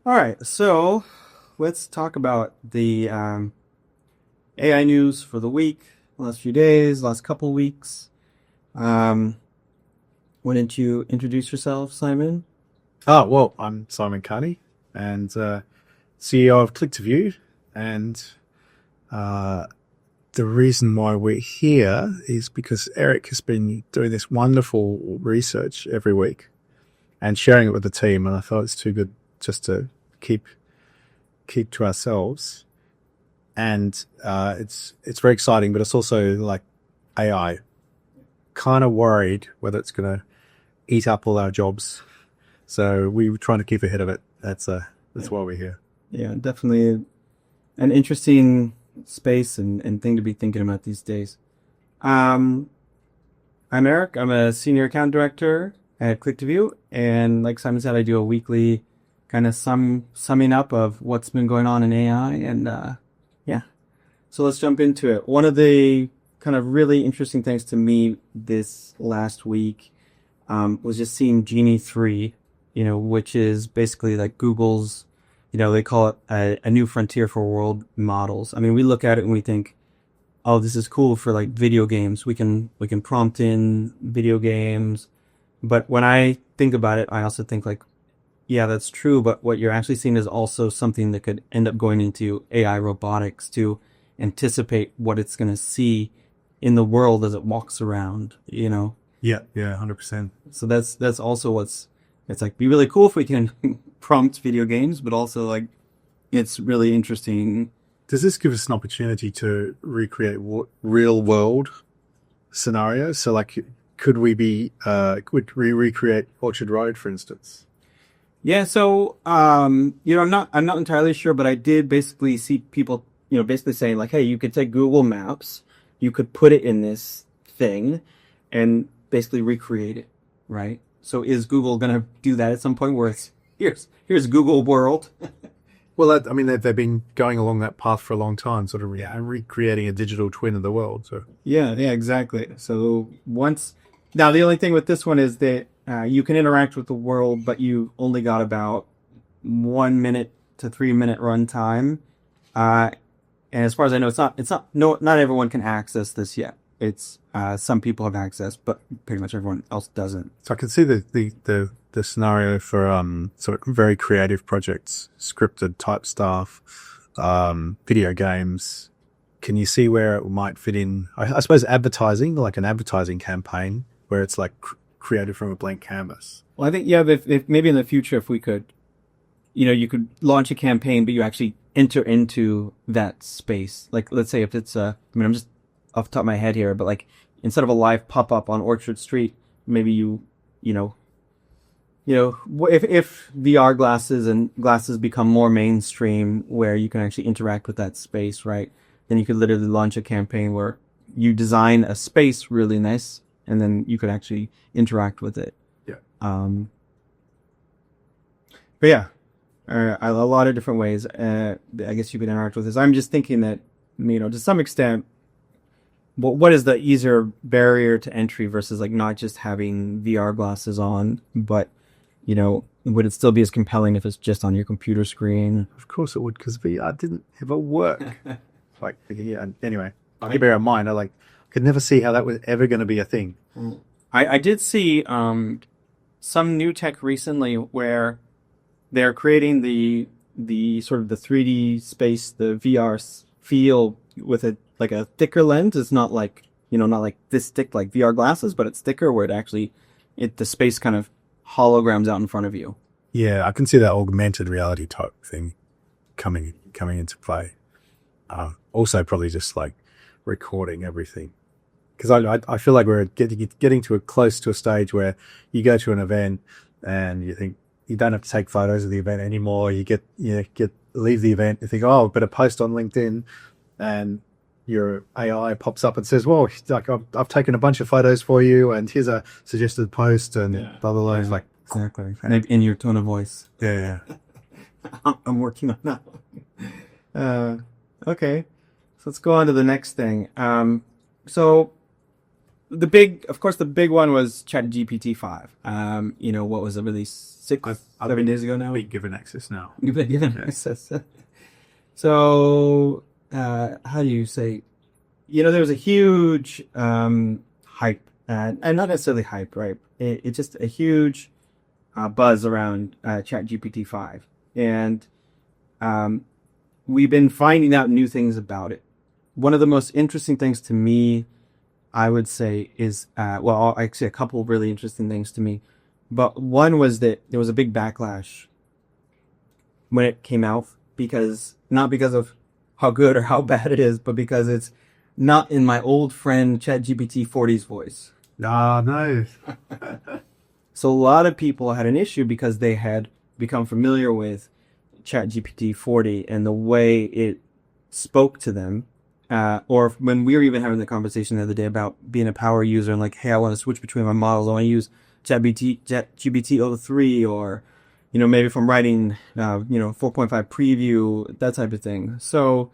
All right, so let's talk about the AI news for the week, last few days, last couple weeks. Um, why didn't you introduce yourself, Simon? Oh, well, I'm Simon Carney and CEO of Click to View. And uh, the reason why we're here is because Erik has been doing this wonderful research every week and sharing it with the team. And I thought it's too good just to keep keep to ourselves. And it's very exciting, but it's also like AI. Kind of worried whether it's going to eat up all our jobs. So we were trying to keep ahead of it. That's why we're here. Yeah, definitely an interesting space and thing to be thinking about these days. Um, I'm Eric. I'm a senior account director at Click2View, and like Simon said, I do a weekly kind of summing up of what's been going on in AI, and yeah. So let's jump into it. One of the kind of really interesting things to me this last week was just seeing Genie 3, which is basically like Google's, they call it a new frontier for world models. I mean, we look at it and we think, oh, this is cool for like video games. We can prompt in video games. But when I think about it, I also think like, yeah, that's true. But what you're actually seeing is also something that could end up going into AI robotics to anticipate what it's going to see in the world as it walks around. Yeah, yeah, 100%. So that's also it's like be really cool if we can prompt video games, but also like it's really interesting. Does this give us an opportunity to recreate real world scenarios? So, like, could we recreate Orchard Road, for instance? Yeah, so I'm not entirely sure, but I did basically see people, basically saying like, hey, you could take Google Maps, you could put it in this thing and basically recreate it, right? So is Google gonna do that at some point where it's here's Google World? Well, I mean, they've been going along that path for a long time, sort of recreating a digital twin of the world. So, Yeah, yeah, exactly. So once now, the only thing with this one is that you can interact with the world, but you only got about 1 minute to 3 minute run time. Uh, and as far as I know, it's not no not everyone can access this yet. It's some people have access, but pretty much everyone else doesn't. so I can see the scenario for sort of very creative projects, scripted type stuff, video games. Can you see where it might fit in? I suppose advertising, like an advertising campaign, where it's like created from a blank canvas. Well, I think yeah, if maybe in the future if we could, you could launch a campaign, but you actually enter into that space. Like let's say if it's I mean I'm just off the top of my head here, but like instead of a live pop up on Orchard Street, maybe you know if VR glasses and glasses become more mainstream, where you can actually interact with that space, right? Then you could literally launch a campaign where you design a space really nice, and then you could actually interact with it. Yeah. But yeah, a lot of different ways. I guess you could interact with this. I'm just thinking that to some extent, what is the easier barrier to entry versus like not just having VR glasses on, but would it still be as compelling if it's just on your computer screen? Of course it would, because VR didn't ever work. Like, yeah. Anyway, I bear in mind, I could never see how that was ever going to be a thing. I did see some new tech recently where they're creating the sort of the 3D space, the VR feel with it like a thicker lens. It's not like not like this thick like VR glasses, but it's thicker where the space kind of holograms out in front of you. Yeah, I can see that augmented reality type thing coming into play. Also, probably just like recording everything, because I feel like we're getting close to a stage where you go to an event and you think you don't have to take photos of the event anymore. You leave the event, you think, oh, I better post on LinkedIn, and your AI pops up and says, well, like I've taken a bunch of photos for you, and here's a suggested post, and blah blah blah. It's like, Exactly. And in your tone of voice. yeah. I'm working on that. Okay. So let's go on to the next thing. So of course, the big one was ChatGPT 5. What was it released 7 days ago now. Been given access now. You've been given access. So, how do you say? There was a huge hype, and not necessarily hype, right? It's just a huge buzz around ChatGPT 5. And we've been finding out new things about it. One of the most interesting things to me, I would say, is, actually a couple of really interesting things to me. But one was that there was a big backlash when it came out, not because of how good or how bad it is, but because it's not in my old friend ChatGPT 40's voice. Ah, no. So a lot of people had an issue because they had become familiar with ChatGPT 40 and the way it spoke to them. Or when we were even having the conversation the other day about being a power user and like, hey, I want to switch between my models. I want to use ChatGPT 03 or, maybe if I'm writing, 4.5 preview, that type of thing. So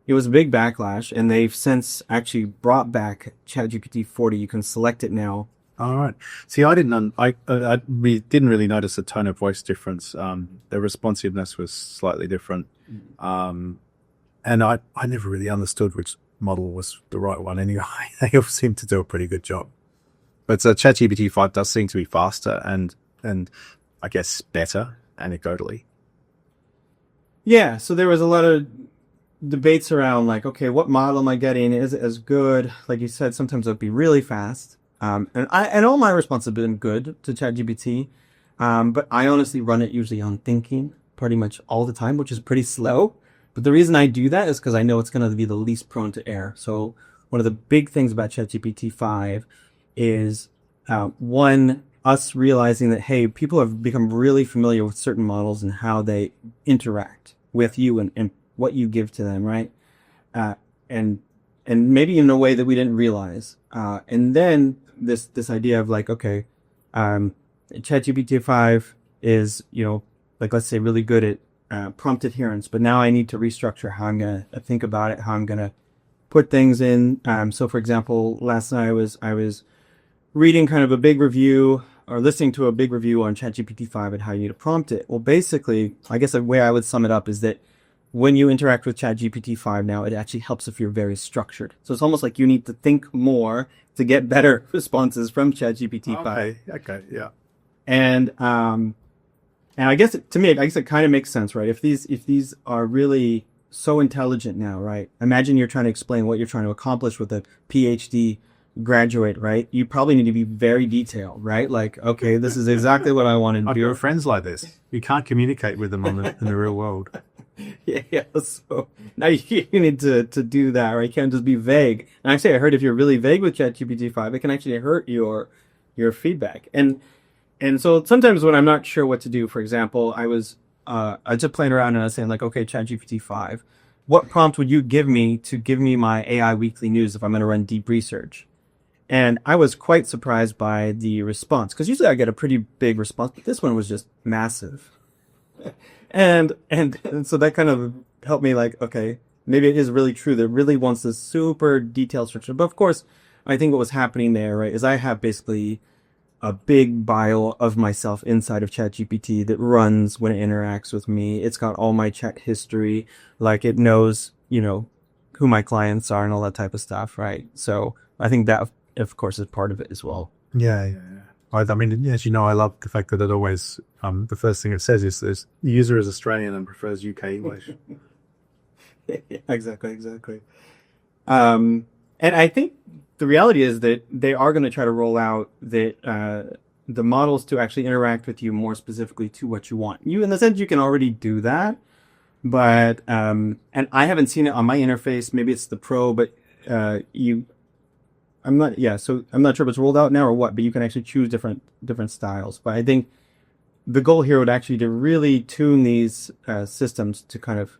it was a big backlash, and they've since actually brought back ChatGPT 40. You can select it now. All right. See, we didn't really notice a tone of voice difference. The responsiveness was slightly different. And I never really understood which model was the right one anyway. They all seem to do a pretty good job. But ChatGPT 5 does seem to be faster and I guess better anecdotally. Yeah, so there was a lot of debates around like, okay, what model am I getting? Is it as good? Like you said, sometimes it'll be really fast. And all my responses have been good to ChatGPT. But I honestly run it usually on thinking pretty much all the time, which is pretty slow. But the reason I do that is because I know it's going to be the least prone to error. So one of the big things about ChatGPT 5 is, one, us realizing that, hey, people have become really familiar with certain models and how they interact with you and what you give to them, right? And maybe in a way that we didn't realize. And then this idea of like, okay, ChatGPT 5 is, let's say really good at prompt adherence, but now I need to restructure how I'm going to think about it, how I'm going to put things in. So for example, last night I was reading kind of a big review or listening to a big review on ChatGPT 5 and how you need to prompt it. Well, basically, I guess the way I would sum it up is that when you interact with ChatGPT 5 now, it actually helps if you're very structured. So it's almost like you need to think more to get better responses from ChatGPT 5. Okay, yeah. And I guess to me, it kind of makes sense, right? If these are really so intelligent now, right? Imagine you're trying to explain what you're trying to accomplish with a PhD graduate, right? You probably need to be very detailed, right? Like, okay, this is exactly what I want to do. I've got friends like this. You can't communicate with them in the real world. Yeah. So now you need to do that, right? You can't just be vague. And actually, I heard if you're really vague with ChatGPT 5, it can actually hurt your feedback. And so sometimes when I'm not sure what to do, for example, I just playing around and I was saying like, okay, ChatGPT 5, what prompt would you give me to give me my AI weekly news if I'm going to run deep research? And I was quite surprised by the response, because usually I get a pretty big response, but this one was just massive. And so that kind of helped me like, okay, maybe it is really true that it really wants this super detailed structure. But of course, I think what was happening there, right, is I have basically a big bio of myself inside of ChatGPT that runs when it interacts with me. It's got all my chat history, like it knows, who my clients are and all that type of stuff, right? So I think that, of course, is part of it as well. Yeah. I mean, as you know, I love the fact that it always, the first thing it says is the user is Australian and prefers UK English. Exactly. And I think the reality is that they are going to try to roll out the models to actually interact with you more specifically to what you want. You, in the sense, you can already do that, but and I haven't seen it on my interface. Maybe it's the Pro, but I'm not sure if it's rolled out now or what, but you can actually choose different styles. But I think the goal here would actually to really tune these systems to kind of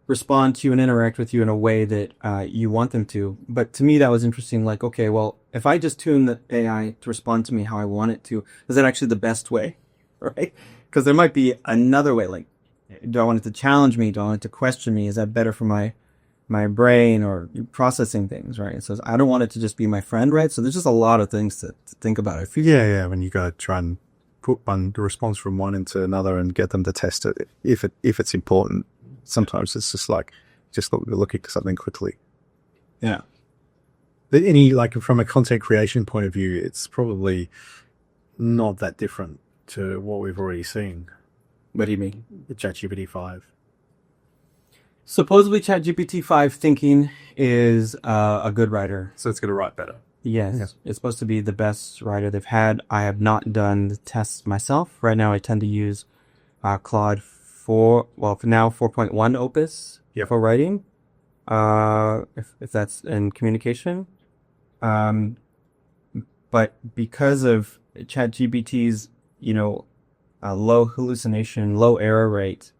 respond to you and interact with you in a way that you want them to. But to me, that was interesting. Like, okay, well, if I just tune the AI to respond to me how I want it to, is that actually the best way, right? Because there might be another way. Like, do I want it to challenge me? Do I want it to question me? Is that better for my brain or processing things, right? So I don't want it to just be my friend, right? So there's just a lot of things to think about. Yeah. When you go try and put the response from one into another and get them to test it if it's important. Sometimes it's just like looking at something quickly. Yeah. Like from a content creation point of view, it's probably not that different to what we've already seen. What do you mean? The ChatGPT 5. Supposedly ChatGPT 5 thinking is a good writer. So it's going to write better. Yes. It's supposed to be the best writer they've had. I have not done the tests myself. Right now I tend to use Claude 4, well, for now 4.1 Opus for writing, if that's in communication. But because of ChatGPT's, low hallucination, low error rate,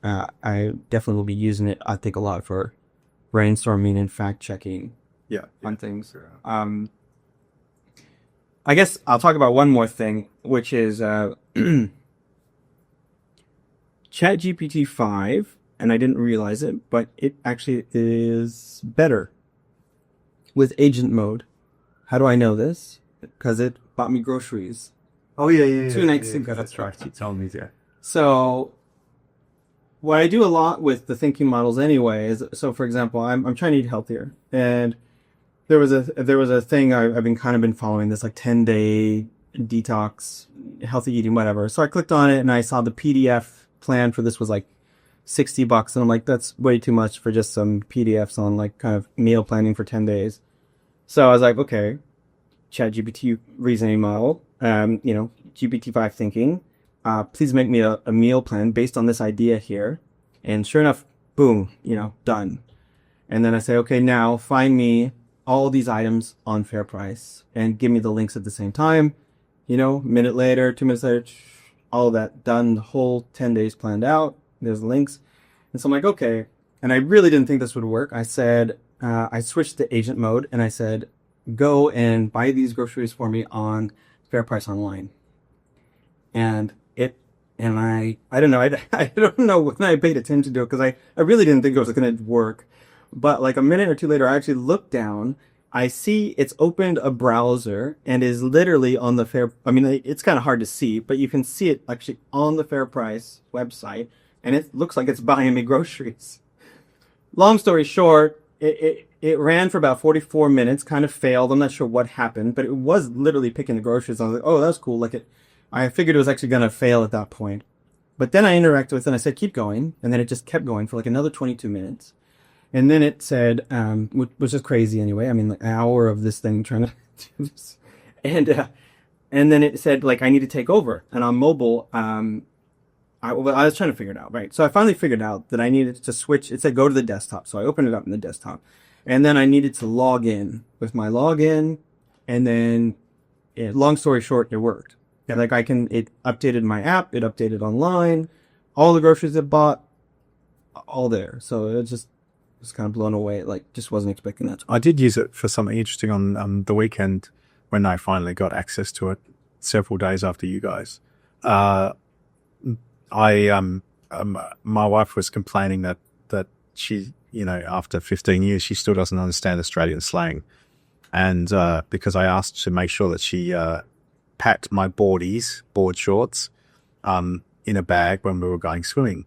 I definitely will be using it, I think, a lot for brainstorming and fact checking on things. I guess I'll talk about one more thing, which is ChatGPT 5, and I didn't realize it, but it actually is better with agent mode. How do I know this? Because it bought me groceries. Oh, yeah. 2 nights ago. That's right. You told me, yeah. So what I do a lot with the thinking models anyway is, so for example, I'm trying to eat healthier, and there was a thing I've been following, this like 10-day detox, healthy eating, whatever. So I clicked on it and I saw the PDF plan for this was like $60, and I'm like, that's way too much for just some PDFs on like kind of meal planning for 10 days. So I was like, okay, ChatGPT reasoning model, GPT-5 thinking, please make me a meal plan based on this idea here. And sure enough, boom, done. And then I say, okay, now find me all these items on fair price and give me the links at the same time. Minute later, 2 minutes later, all of that done, the whole 10 days planned out. There's the links. And so I'm like, okay. And I really didn't think this would work. I said, I switched to agent mode and I said, go and buy these groceries for me on Fair Price Online. And I don't know, I don't know when I paid attention to it, because I really didn't think it was going to work. But like a minute or two later, I actually looked down. I see it's opened a browser and is literally on the it's kind of hard to see, but you can see it actually on the Fair Price website, and it looks like it's buying me groceries. Long story short, it ran for about 44 minutes, kind of failed. I'm not sure what happened, but it was literally picking the groceries. I was like, oh, that's cool. I figured it was actually going to fail at that point. But then I interacted with it and I said, keep going. And then it just kept going for like another 22 minutes. And then it said, which is crazy anyway. I mean, like an hour of this thing trying to do this. And then it said, like, I need to take over. And on mobile, I was trying to figure it out, right? So I finally figured out that I needed to switch. It said, go to the desktop. So I opened it up in the desktop. And then I needed to log in with my login. And then, long story short, it worked. Yeah. Like it updated my app. It updated online. All the groceries it bought, all there. So it was kind of blown away. Like, just wasn't expecting that. I did use it for something interesting on the weekend when I finally got access to it several days after you guys. My wife was complaining that she, after 15 years, she still doesn't understand Australian slang. And because I asked to make sure that she packed my board shorts, in a bag when we were going swimming.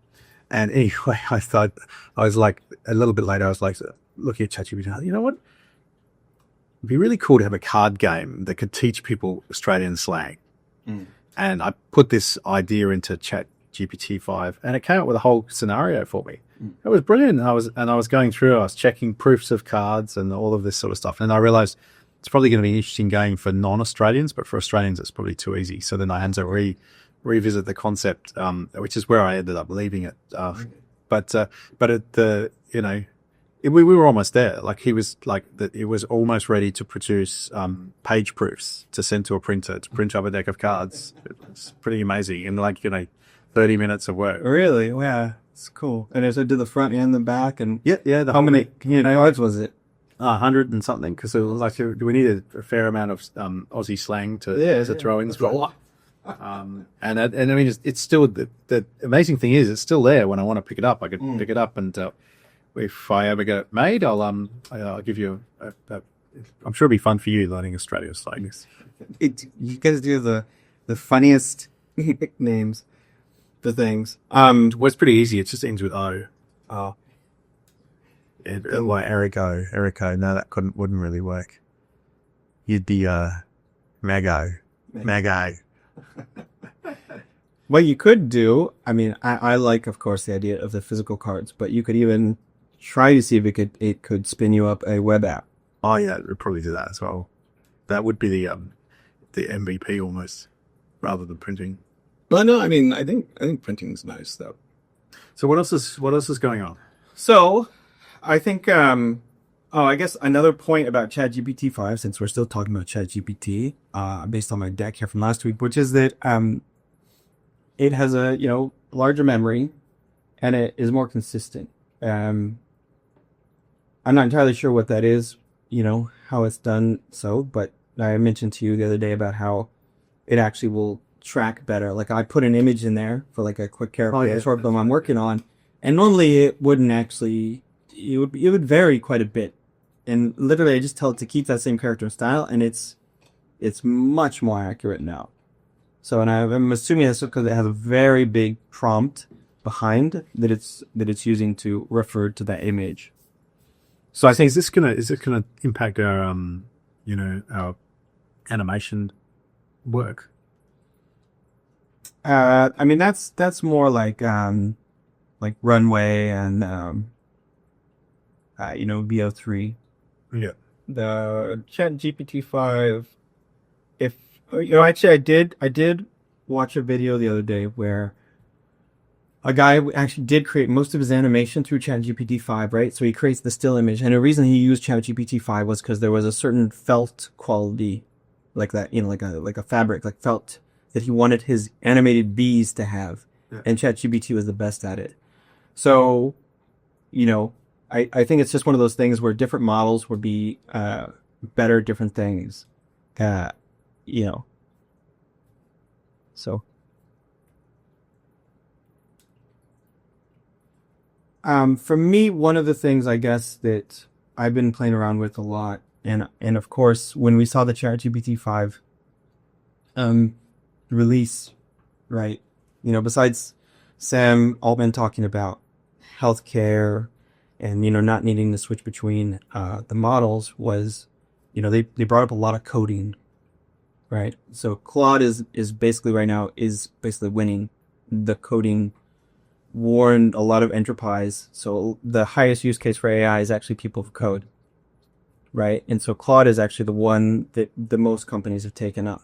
And anyway, I was like, a little bit later, I was like, looking at ChatGPT, you know what? It'd be really cool to have a card game that could teach people Australian slang. Mm. And I put this idea into ChatGPT 5 and it came up with a whole scenario for me. Mm. It was brilliant. I was going through, I was checking proofs of cards and all of this sort of stuff. And I realized it's probably going to be an interesting game for non-Australians, but for Australians, it's probably too easy. So then I had to revisit the concept, which is where I ended up leaving it. We were almost there. Like he was it was almost ready to produce page proofs to send to a printer to print up a deck of cards. It's pretty amazing in 30 minutes of work. Really? Yeah, it's cool. And it did the front and the back, and yeah. How many cards was it? 100 and something, because it was like we needed a fair amount of Aussie slang to throw in. That's a lot. And I mean, it's still the amazing thing is it's still there. When I want to pick it up, I can pick it up, and if I ever get it made, I'll give you I'm sure it'll be fun for you learning Australian slang. You guys do the funniest nicknames for things. Well, it's pretty easy. It just ends with O. Oh, Like Erico. No, that wouldn't really work. You'd be Mago. Mago. what you could do, I mean, I like, of course, the idea of the physical cards, but you could even try to see if it could spin you up a web app. Oh yeah, we'd probably do that as well. That would be the MVP almost, rather than printing. Well, no, I mean, I think printing's nice though. So what else is going on? So, I think, I guess another point about ChatGPT 5, since we're still talking about ChatGPT, based on my deck here from last week, which is that, it has a, larger memory and it is more consistent. I'm not entirely sure what that is, how it's done so, but I mentioned to you the other day about how it actually will track better. Like I put an image in there for like a quick character short film I'm working on, and normally it wouldn't actually, it would vary quite a bit. And literally I just tell it to keep that same character style, and it's much more accurate now. So, and I'm assuming that's because it has a very big prompt behind that it's using to refer to that image. So I think is it gonna impact our our animation work? I mean that's more like Runway and VO3. Yeah. The Chat GPT 5. If actually I did watch a video the other day where a guy actually did create most of his animation through ChatGPT 5, right? So he creates the still image, and the reason he used ChatGPT 5 was because there was a certain felt quality, like that, like a fabric, like felt, that he wanted his animated bees to have, and ChatGPT was the best at it. So, I think it's just one of those things where different models would be better at different things, So. For me, one of the things I guess that I've been playing around with a lot, and of course, when we saw the ChatGPT 5 release, right? Besides Sam Altman talking about healthcare and not needing to switch between the models, was they brought up a lot of coding, right? So Claude is basically right now is basically winning the coding war in a lot of enterprise. So the highest use case for AI is actually people who code, right? And so Claude is actually the one that the most companies have taken up.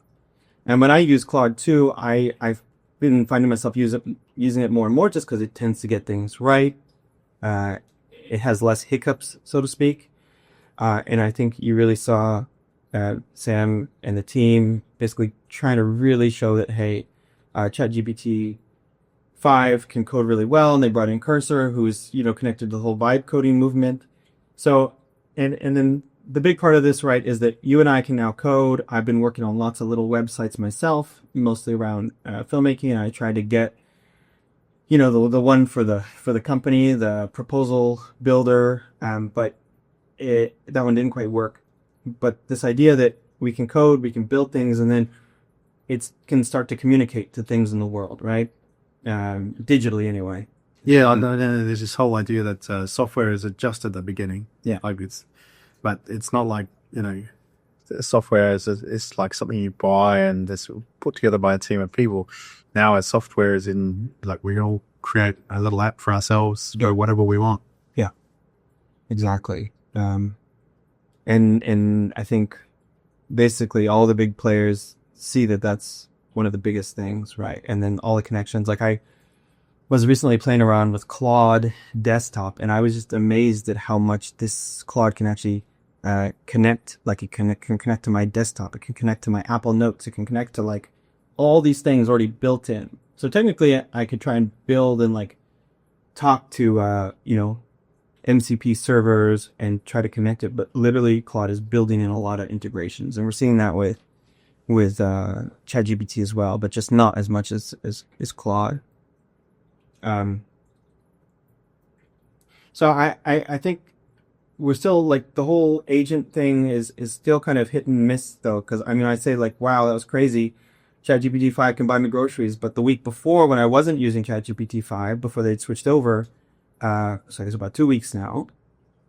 And when I use Claude too, I've been finding myself using it more and more just because it tends to get things right. It has less hiccups, so to speak. And I think you really saw Sam and the team basically trying to really show that, hey, ChatGPT 5 can code really well, and they brought in Cursor, who's connected to the whole vibe coding movement. So, and then the big part of this, right, is that you and I can now code. I've been working on lots of little websites myself, mostly around filmmaking. And I tried to get, the one for the company, the proposal builder, but that one didn't quite work. But this idea that we can code, we can build things, and then it can start to communicate to things in the world, right? Digitally anyway. Yeah, I know there's this whole idea that software is just at the beginning. Yeah. But it's not like, software is like something you buy and it's put together by a team of people. Now our software is in, like, we all create a little app for ourselves, do whatever we want. Yeah, exactly. And I think basically all the big players see that that's one of the biggest things, right? And then all the connections. Like I was recently playing around with Claude Desktop, and I was just amazed at how much this Claude can actually connect. Like it can connect to my desktop, it can connect to my Apple Notes, it can connect to like all these things already built in. So technically, I could try and build and like talk to MCP servers and try to connect it, but literally Claude is building in a lot of integrations, and we're seeing that with ChatGPT as well, but just not as much as Claude. So I think we're still like the whole agent thing is still kind of hit and miss though, because I mean I say like, wow, that was crazy. ChatGPT 5 can buy me groceries. But the week before, when I wasn't using ChatGPT 5, before they'd switched over, so it's about 2 weeks now,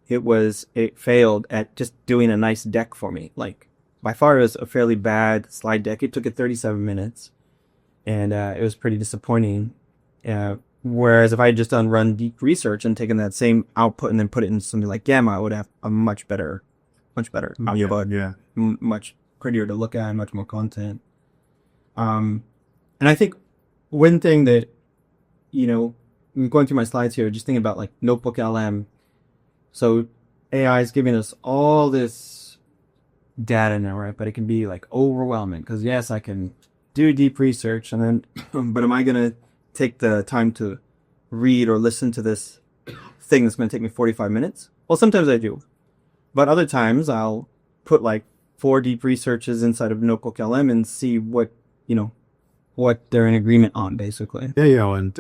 it failed at just doing a nice deck for me. Like, by far, it was a fairly bad slide deck. It took it 37 minutes, and it was pretty disappointing. Whereas if I had just done run deep research and taken that same output and then put it in something like Gamma, I would have a much better audiobook. Yeah. Much prettier to look at, much more content. And I think one thing that, I'm going through my slides here, just thinking about like Notebook LM. So AI is giving us all this data now, right? But it can be like overwhelming because yes, I can do deep research and then, but am I going to take the time to read or listen to this thing that's going to take me 45 minutes? Well, sometimes I do, but other times I'll put like 4 deep researches inside of Notebook LM and see what they're in agreement on, basically. Yeah. And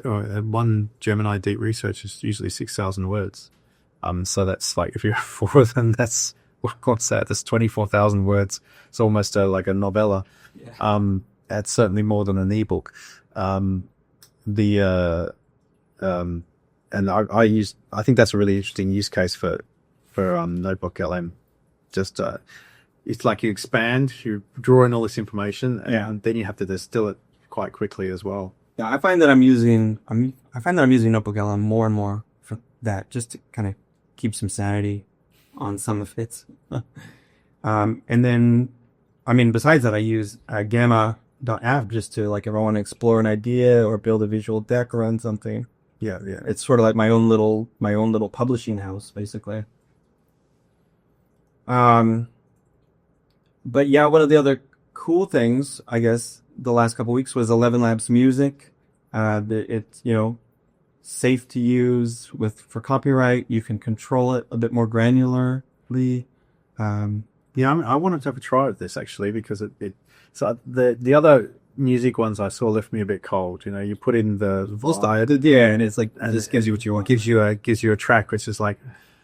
one Gemini deep research is usually 6,000 words. So that's like, if you have 4 of them, that's, what's that? That's 24,000 words. It's almost like a novella. Yeah. That's certainly more than an ebook. And I think that's a really interesting use case for Notebook LM. Just, it's like you expand, you draw in all this information, and then you have to distill it quite quickly as well. Yeah, I find that I'm using Notebook LM more and more for that, just to kind of keep some sanity on some of it. And then, besides that, I use Gamma.app just to, like, if I want to explore an idea or build a visual deck around something. Yeah. It's sort of like my own little publishing house, basically. But yeah, one of the other cool things, I guess, the last couple of weeks was 11 Labs Music. It's, safe to use for copyright. You can control it a bit more granularly. I wanted to have a try at this actually, because so the other music ones I saw left me a bit cold. You put in the and it's like, it just gives you what you want. Gives you a track, which is like,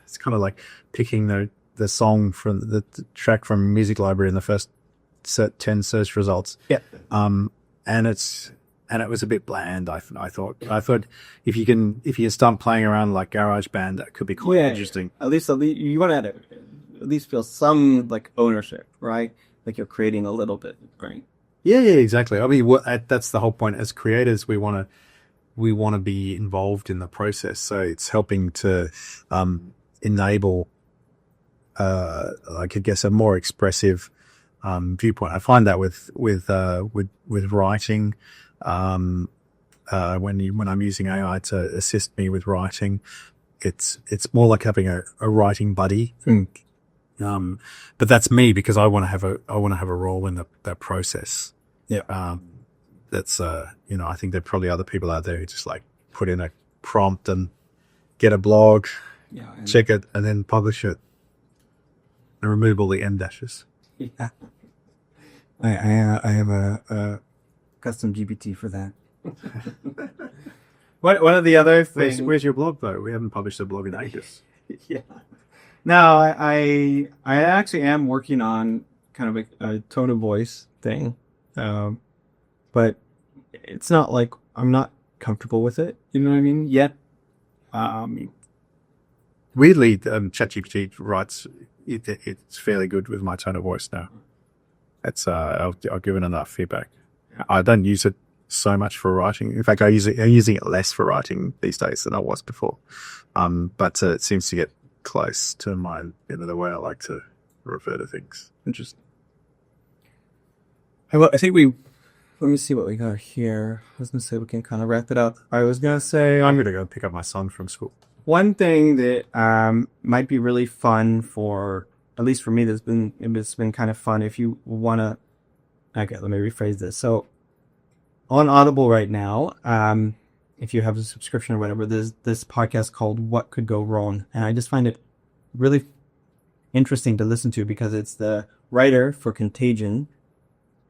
it's kind of like picking the song from the track from Music Library in the first 10 search results. Yeah. And it was a bit bland. I thought if you start playing around like GarageBand, that could be quite interesting. At least you want to at least feel some like ownership, right? Like you're creating a little bit, right? Yeah, exactly. That's the whole point. As creators, we want to be involved in the process. So it's helping to enable, I guess, a more expressive viewpoint. I find that with writing. When I'm using AI to assist me with writing, it's more like having a writing buddy. But that's me, because I want to have a role in that process. Yeah. That's I think there are probably other people out there who just like put in a prompt and get a blog, check it, and then publish it, and remove all the M dashes. Yeah. I have a custom GPT for that. One of the other things. Where's your blog though? We haven't published a blog in ages. Yeah. No, I actually am working on kind of a tone of voice thing, but it's not like I'm not comfortable with it. You know what I mean? Yet. Weirdly, ChatGPT writes it's fairly good with my tone of voice now. It's I'll give it enough feedback. I don't use it so much for writing. In fact, I'm using it less for writing these days than I was before. But it seems to get close to the way I like to refer to things. Interesting. I think let me see what we got here. I was going to say we can kind of wrap it up. I was going to say I'm going to go pick up my son from school. One thing that might be really fun for, at least for me, it's been kind of fun if you want to. Okay, let me rephrase this. So on Audible right now, if you have a subscription or whatever, there's this podcast called What Could Go Wrong. And I just find it really interesting to listen to because it's the writer for Contagion.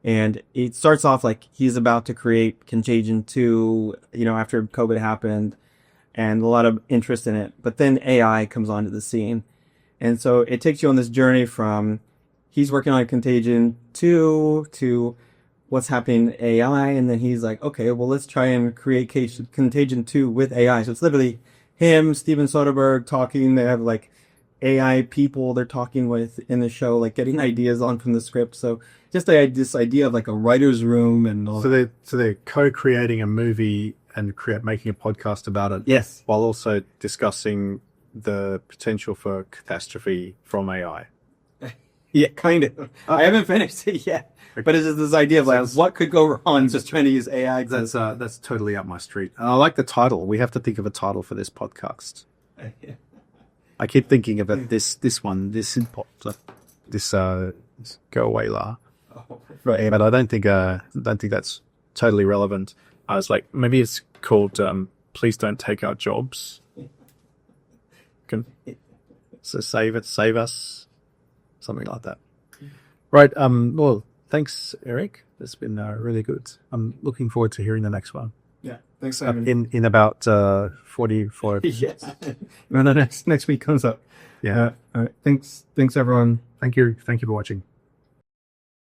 And it starts off like he's about to create Contagion 2, after COVID happened, and a lot of interest in it. But then AI comes onto the scene. And so it takes you on this journey from he's working on Contagion 2 to what's happening in AI, and then he's like, okay, well, let's try and create Contagion 2 with AI. So it's literally him, Steven Soderbergh talking. They have like AI people they're talking with in the show, like getting ideas on from the script. So just this idea of like a writer's room and all. So they're co-creating a movie and making a podcast about it. Yes. While also discussing the potential for catastrophe from AI. Yeah, kind of. I haven't finished it yet, but it's just this idea of like what could go wrong just trying to use AI. That's totally up my street. And I like the title. We have to think of a title for this podcast. I keep thinking about this one, this go away la. Right, but I don't think that's totally relevant. I was like, maybe it's called "Please Don't Take Our Jobs." So save us, something like that. Right. Well, thanks, Eric. That's been really good. I'm looking forward to hearing the next one. Yeah. Thanks, Simon. In about 45. Yes. When the next week comes up. Yeah. All right. Thanks, everyone. Thank you for watching.